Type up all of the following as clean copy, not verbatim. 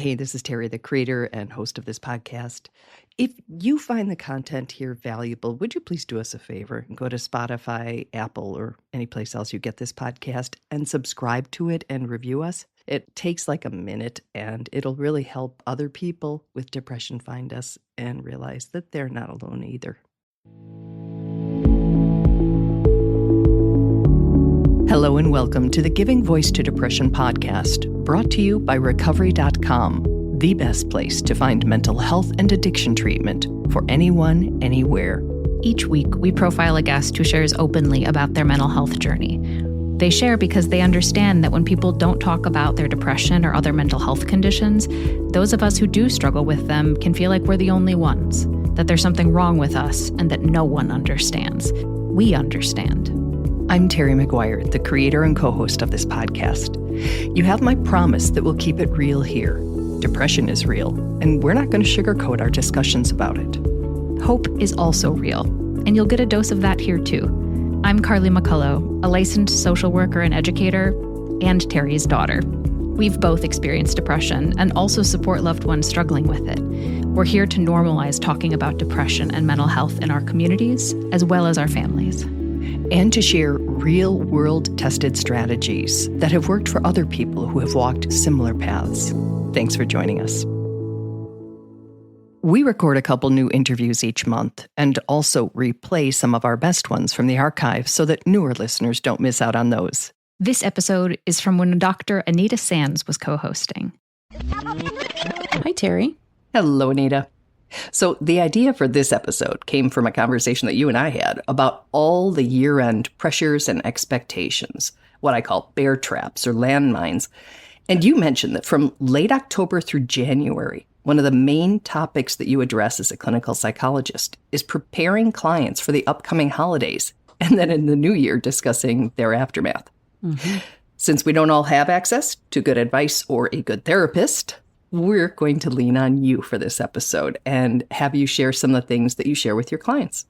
Hey, this is Terry, the creator and host of this podcast. If you find the content here valuable, would you please do us a favor and go to Spotify, Apple, or any place else you get this podcast and subscribe to it and review us? It takes like a minute and it'll really help other people with depression find us and realize that they're not alone either. Hello and welcome to the Giving Voice to Depression podcast, brought to you by Recovery.com, the best place to find mental health and addiction treatment for anyone, anywhere. Each week, we profile a guest who shares openly about their mental health journey. They share because they understand that when people don't talk about their depression or other mental health conditions, those of us who do struggle with them can feel like we're the only ones, that there's something wrong with us and that no one understands. We understand. I'm Terry McGuire, the creator and co-host of this podcast. You have my promise that we'll keep it real here. Depression is real, and we're not going to sugarcoat our discussions about it. Hope is also real, and you'll get a dose of that here too. I'm Carly McCullough, a licensed social worker and educator, and Terry's daughter. We've both experienced depression and also support loved ones struggling with it. We're here to normalize talking about depression and mental health in our communities, as well as our families. And to share real-world tested strategies that have worked for other people who have walked similar paths. Thanks for joining us. We record a couple new interviews each month and also replay some of our best ones from the archive so that newer listeners don't miss out on those. This episode is from when Dr. Anita Sanz was co-hosting. Hi, Terry. Hello, Anita. So the idea for this episode came from a conversation that you and I had about all the year-end pressures and expectations, what I call bear traps or landmines. And you mentioned that from late October through January, one of the main topics that you address as a clinical psychologist is preparing clients for the upcoming holidays, and then in the new year discussing their aftermath. Mm-hmm. Since we don't all have access to good advice or a good therapist, we're going to lean on you for this episode and have you share some of the things that you share with your clients.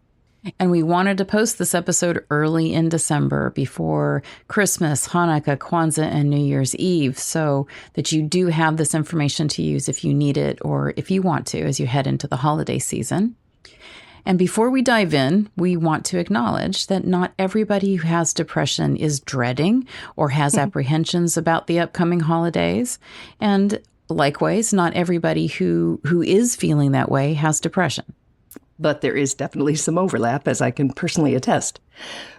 And we wanted to post this episode early in December before Christmas, Hanukkah, Kwanzaa, and New Year's Eve, so that you do have this information to use if you need it or if you want to as you head into the holiday season. And before we dive in, we want to acknowledge that not everybody who has depression is dreading or has apprehensions about the upcoming holidays. And likewise, not everybody who is feeling that way has depression. But there is definitely some overlap, as I can personally attest.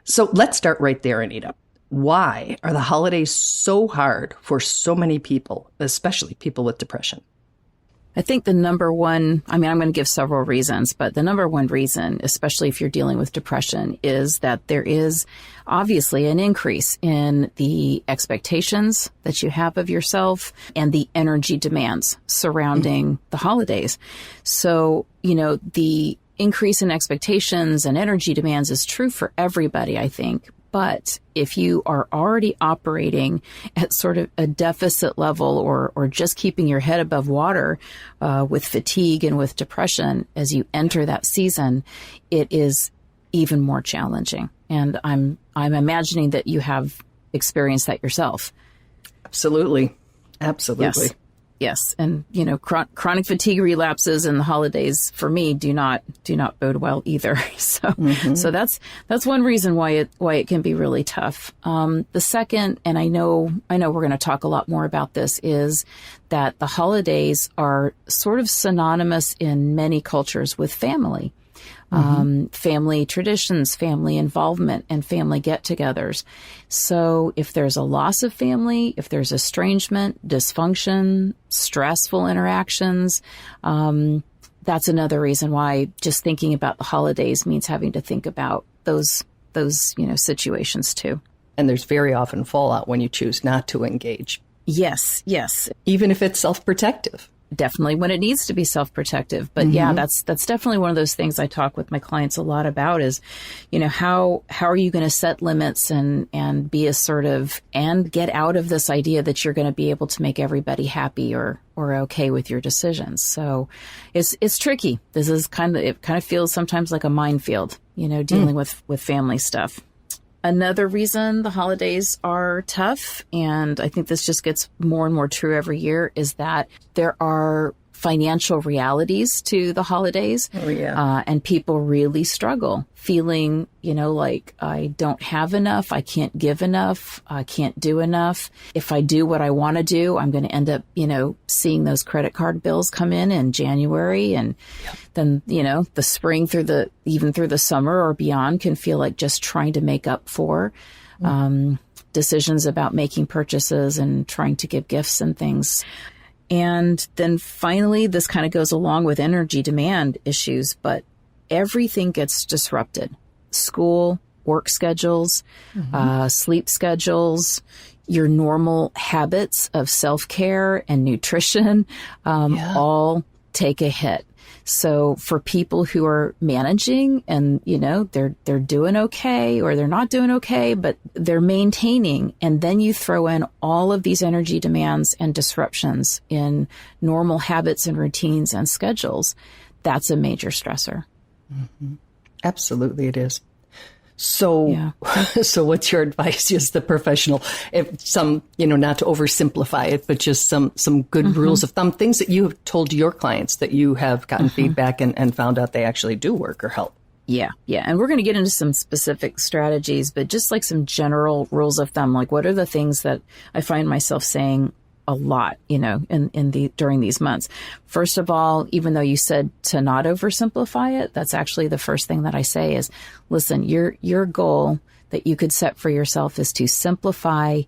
So let's start right there, Anita. Why are the holidays so hard for so many people, especially people with depression? I think the number one, I'm going to give several reasons, but the number one reason, especially if you're dealing with depression, is that there is obviously an increase in the expectations that you have of yourself and the energy demands surrounding the holidays. So, the increase in expectations and energy demands is true for everybody, I think. But if you are already operating at sort of a deficit level or just keeping your head above water with fatigue and with depression as you enter that season, it is even more challenging. And I'm imagining that you have experienced that yourself. Absolutely. Yes. And, chronic fatigue relapses in the holidays for me do not bode well either. So that's one reason why it can be really tough. The second, and I know we're going to talk a lot more about this, is that the holidays are sort of synonymous in many cultures with family. Family traditions, family involvement, and family get-togethers. So if there's a loss of family, if there's estrangement, dysfunction, stressful interactions, that's another reason why just thinking about the holidays means having to think about those situations too. And there's very often fallout when you choose not to engage. Yes. Even if it's self-protective. Definitely when it needs to be self-protective. But yeah, that's definitely one of those things I talk with my clients a lot about is, how are you going to set limits and be assertive and get out of this idea that you're going to be able to make everybody happy or okay with your decisions. So it's tricky. It kind of feels sometimes like a minefield, dealing with family stuff. Another reason the holidays are tough, and I think this just gets more and more true every year, is that there are financial realities to the holidays. Oh, yeah. And people really struggle feeling, like I don't have enough. I can't give enough. I can't do enough. If I do what I want to do, I'm going to end up, seeing those credit card bills come in January. And then, the spring even through the summer or beyond can feel like just trying to make up for decisions about making purchases and trying to give gifts and things. And then finally, this kind of goes along with energy demand issues, but everything gets disrupted. School, work schedules, sleep schedules, your normal habits of self-care and nutrition, all take a hit. So for people who are managing and, they're doing okay or they're not doing okay, but they're maintaining, and then you throw in all of these energy demands and disruptions in normal habits and routines and schedules, that's a major stressor. Mm-hmm. Absolutely it is. So, so what's your advice as the professional? If some, not to oversimplify it, but just some good rules of thumb, things that you have told your clients that you have gotten feedback and found out they actually do work or help. Yeah. And we're going to get into some specific strategies, but just like some general rules of thumb, like what are the things that I find myself saying a lot, during these months. First of all, even though you said to not oversimplify it, that's actually the first thing that I say is, listen, your goal that you could set for yourself is to simplify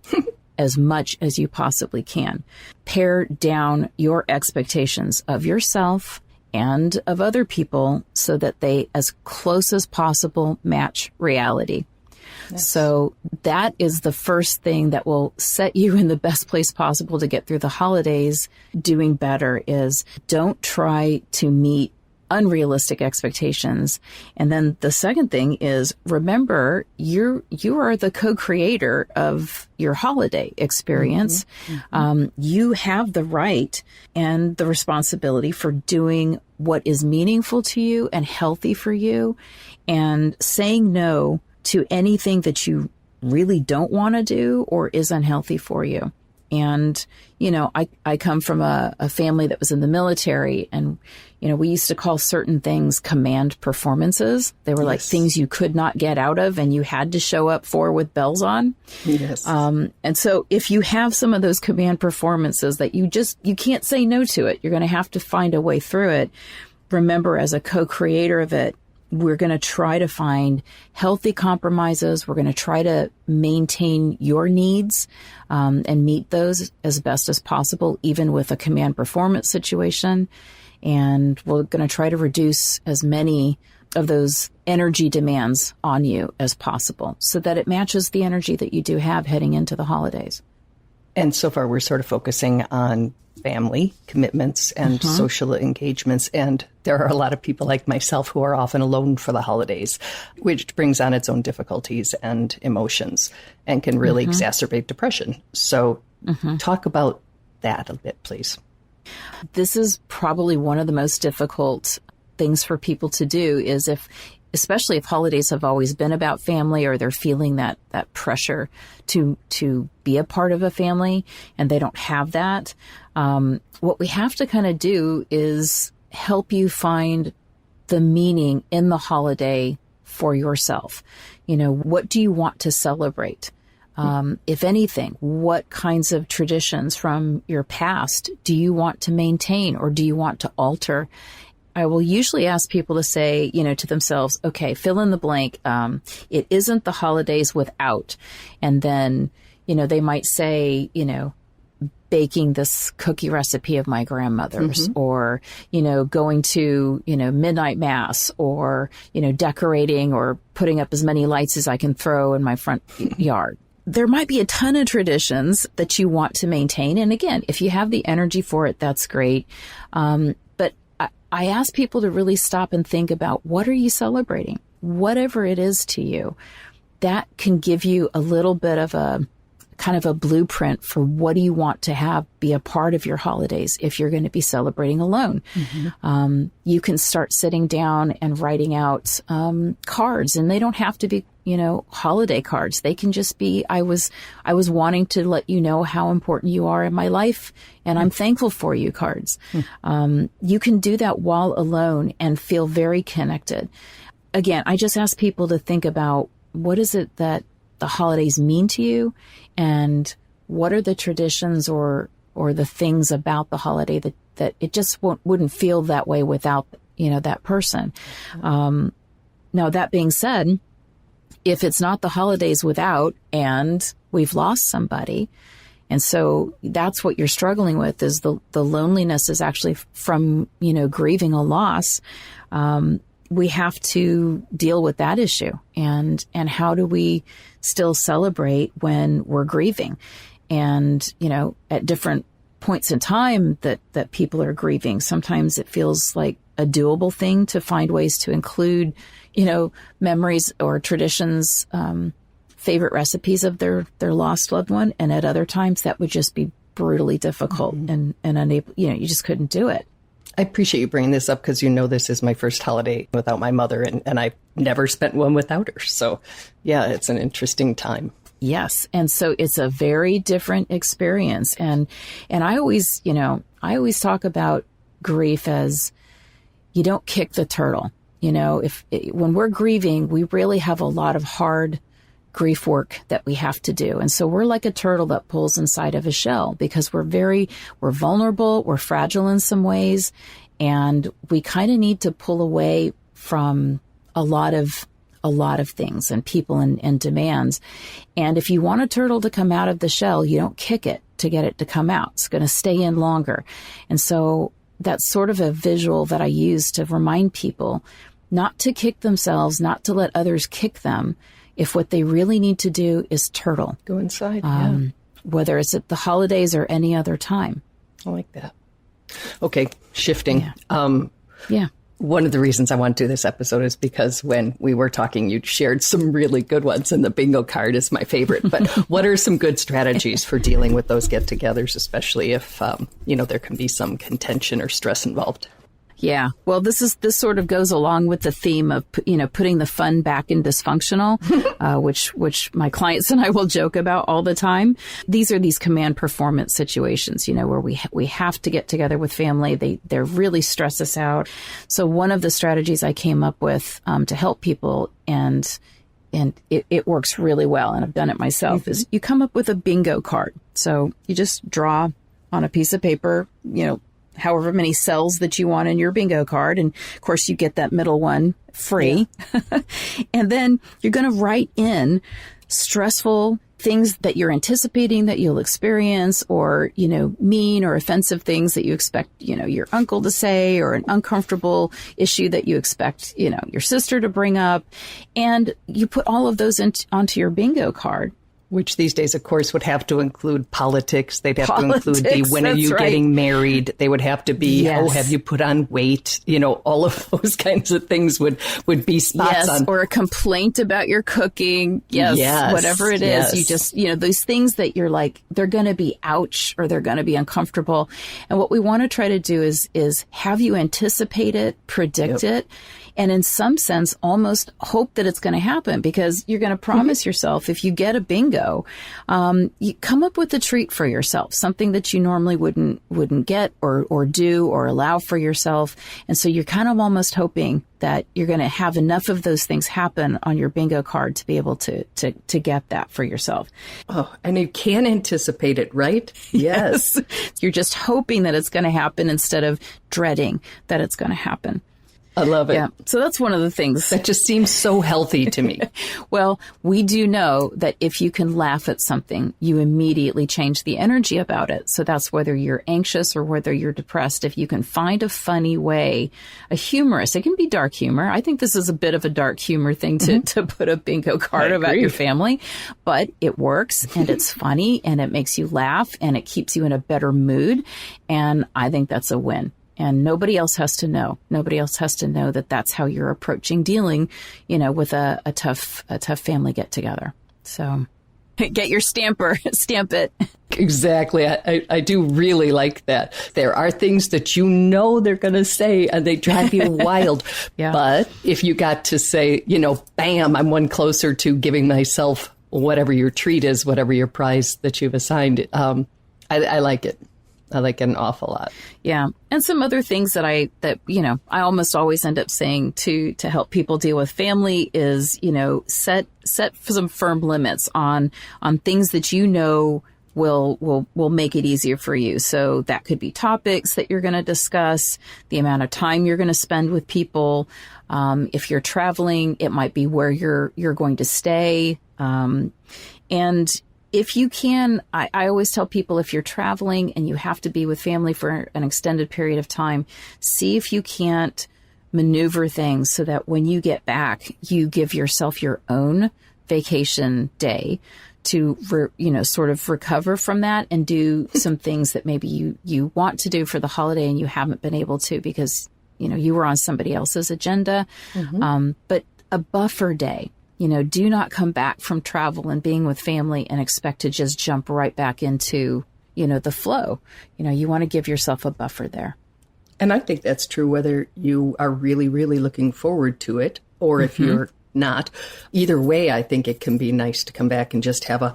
as much as you possibly can. Pare down your expectations of yourself and of other people so that they, as close as possible, match reality. Yes. So that is the first thing that will set you in the best place possible to get through the holidays. Doing better is don't try to meet unrealistic expectations. And then the second thing is, remember, you are the co-creator of your holiday experience. You have the right and the responsibility for doing what is meaningful to you and healthy for you, and saying no to anything that you really don't want to do or is unhealthy for you. And, I come from a family that was in the military, and, we used to call certain things command performances. They were like things you could not get out of and you had to show up for with bells on. Yes. And so if you have some of those command performances that you can't say no to it, you're going to have to find a way through it. Remember, as a co-creator of it, we're going to try to find healthy compromises. We're going to try to maintain your needs and meet those as best as possible, even with a command performance situation. And we're going to try to reduce as many of those energy demands on you as possible so that it matches the energy that you do have heading into the holidays. And so far, we're sort of focusing on family commitments and social engagements. And there are a lot of people like myself who are often alone for the holidays, which brings on its own difficulties and emotions and can really exacerbate depression. So talk about that a bit, please. This is probably one of the most difficult things for people to do, is especially if holidays have always been about family, or they're feeling that pressure to be a part of a family and they don't have that. What we have to kind of do is help you find the meaning in the holiday for yourself. What do you want to celebrate? If anything, what kinds of traditions from your past do you want to maintain or do you want to alter? I will usually ask people to say, to themselves, okay, fill in the blank. It isn't the holidays without. And then, they might say, baking this cookie recipe of my grandmother's, or, going to, midnight mass, or, decorating or putting up as many lights as I can throw in my front yard. There might be a ton of traditions that you want to maintain. And again, if you have the energy for it, that's great. But I ask people to really stop and think about, what are you celebrating? Whatever it is to you, that can give you a little bit of a kind of a blueprint for what do you want to have be a part of your holidays if you're going to be celebrating alone. You can start sitting down and writing out cards, and they don't have to be, holiday cards. They can just be, I was wanting to let you know how important you are in my life, and I'm thankful for you cards. You can do that while alone and feel very connected. Again, I just ask people to think about what is it that the holidays mean to you, and what are the traditions or the things about the holiday that it just wouldn't feel that way without, that person. Now, that being said, if it's not the holidays without, and we've lost somebody, and so that's what you're struggling with, is the loneliness is actually from, grieving a loss. We have to deal with that issue, and how do we still celebrate when we're grieving? And, at different points in time that people are grieving, sometimes it feels like a doable thing to find ways to include, memories or traditions, favorite recipes of their lost loved one. And at other times that would just be brutally difficult and unable, you just couldn't do it. I appreciate you bringing this up because this is my first holiday without my mother, and I've never spent one without her. So, yeah, it's an interesting time. Yes. And so it's a very different experience. And I always talk about grief as you don't kick the turtle. When we're grieving, we really have a lot of hard grief work that we have to do. And so we're like a turtle that pulls inside of a shell because we're vulnerable, we're fragile in some ways, and we kind of need to pull away from a lot of things and people and demands. And if you want a turtle to come out of the shell, you don't kick it to get it to come out. It's going to stay in longer. And so that's sort of a visual that I use to remind people not to kick themselves, not to let others kick them, if what they really need to do is turtle. Go inside, whether it's at the holidays or any other time. I like that. Okay, shifting. Yeah. One of the reasons I want to do this episode is because when we were talking, you shared some really good ones, and the bingo card is my favorite. But what are some good strategies for dealing with those get-togethers, especially if, there can be some contention or stress involved? Yeah. Well, this sort of goes along with the theme of, putting the fun back in dysfunctional, which my clients and I will joke about all the time. These are these command performance situations, where we have to get together with family. They really stress us out. So one of the strategies I came up with, to help people, and it works really well, and I've done it myself, is you come up with a bingo card. So you just draw on a piece of paper, however many cells that you want in your bingo card. And of course you get that middle one free. Yeah. And then you're going to write in stressful things that you're anticipating that you'll experience, or, mean or offensive things that you expect, your uncle to say, or an uncomfortable issue that you expect, your sister to bring up. And you put all of those onto your bingo card. Which these days, of course, would have to include politics. They'd have to include when are you getting married? They would have to be, have you put on weight? All of those kinds of things would be spots on. Or a complaint about your cooking. Yes. Whatever it is. You just, those things that you're like, they're going to be ouch, or they're going to be uncomfortable. And what we want to try to do is have you anticipate it, predict it, and in some sense, almost hope that it's going to happen, because you're going to promise yourself, if you get a bingo, you come up with a treat for yourself, something that you normally wouldn't get or do or allow for yourself. And so you're kind of almost hoping that you're going to have enough of those things happen on your bingo card to be able to get that for yourself. Oh, and you can anticipate it, right? Yes. You're just hoping that it's going to happen instead of dreading that it's going to happen. I love it. Yeah. So that's one of the things. That just seems so healthy to me. Well, we do know that if you can laugh at something, you immediately change the energy about it. So that's whether you're anxious or whether you're depressed. If you can find a funny way, a humorous, it can be dark humor. I think this is a bit of a dark humor thing to put a bingo card about your family, but it works, and it's funny, and it makes you laugh, and it keeps you in a better mood. And I think that's a win. And nobody else has to know. Nobody else has to know that that's how you're approaching dealing, with a tough family get together. So, Get your stamper, stamp it. Exactly. I do really like that. There are things that you know they're going to say and they drive you wild. Yeah. But if you got to say, bam, I'm one closer to giving myself whatever your treat is, whatever your prize that you've assigned, I like it. I like it an awful lot. Yeah. And some other things that I almost always end up saying to help people deal with family is, set some firm limits on things that will make it easier for you. So that could be topics that you're going to discuss, the amount of time you're going to spend with people. If you're traveling, it might be where you're going to stay. And if you can, I always tell people, if you're traveling and you have to be with family for an extended period of time, see if you can't maneuver things so that when you get back, you give yourself your own vacation day to, sort of recover from that and do some things that maybe you want to do for the holiday and you haven't been able to because, you were on somebody else's agenda. Mm-hmm. But a buffer day. Do not come back from travel and being with family and expect to just jump right back into, the flow. You want to give yourself a buffer there. And I think that's true whether you are really, really looking forward to it or if you're not. Either way, I think it can be nice to come back and just have a,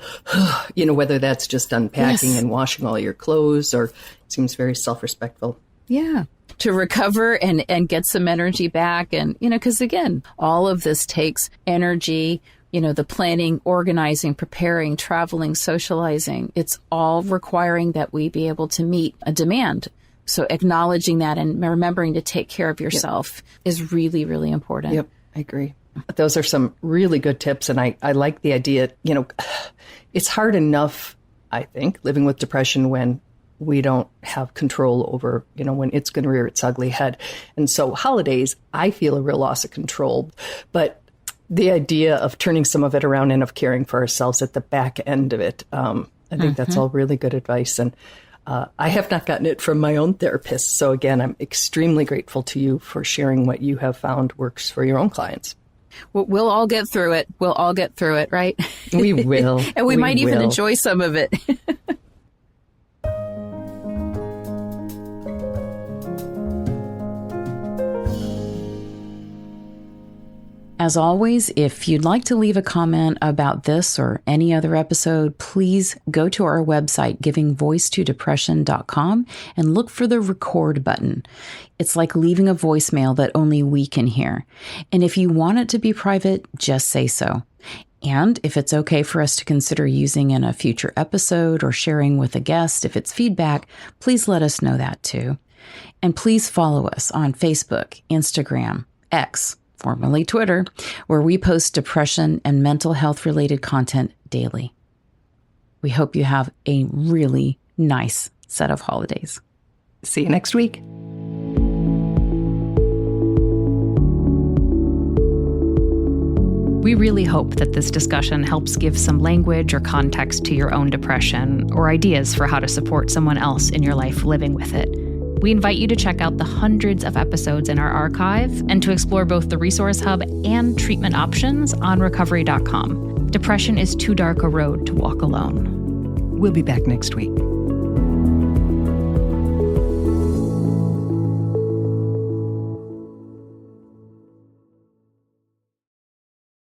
whether that's just unpacking and washing all your clothes or it seems very self-respectful. Yeah. To recover and get some energy back. And, because again, all of this takes energy, the planning, organizing, preparing, traveling, socializing. It's all requiring that we be able to meet a demand. So acknowledging that and remembering to take care of yourself is really, really important. Yep, I agree. Those are some really good tips. And I like the idea, it's hard enough, I think, living with depression when we don't have control over, when it's going to rear its ugly head. And so holidays, I feel a real loss of control. But the idea of turning some of it around and of caring for ourselves at the back end of it, I think that's all really good advice. And I have not gotten it from my own therapist. So again, I'm extremely grateful to you for sharing what you have found works for your own clients. We'll all get through it. We'll all get through it, right? We will. And we might even enjoy some of it. As always, if you'd like to leave a comment about this or any other episode, please go to our website, givingvoicetodepression.com, and look for the record button. It's like leaving a voicemail that only we can hear. And if you want it to be private, just say so. And if it's okay for us to consider using in a future episode or sharing with a guest, if it's feedback, please let us know that too. And please follow us on Facebook, Instagram, X, formerly Twitter, where we post depression and mental health related content daily. We hope you have a really nice set of holidays. See you next week. We really hope that this discussion helps give some language or context to your own depression or ideas for how to support someone else in your life living with it. We invite you to check out the hundreds of episodes in our archive and to explore both the Resource Hub and treatment options on recovery.com. Depression is too dark a road to walk alone. We'll be back next week.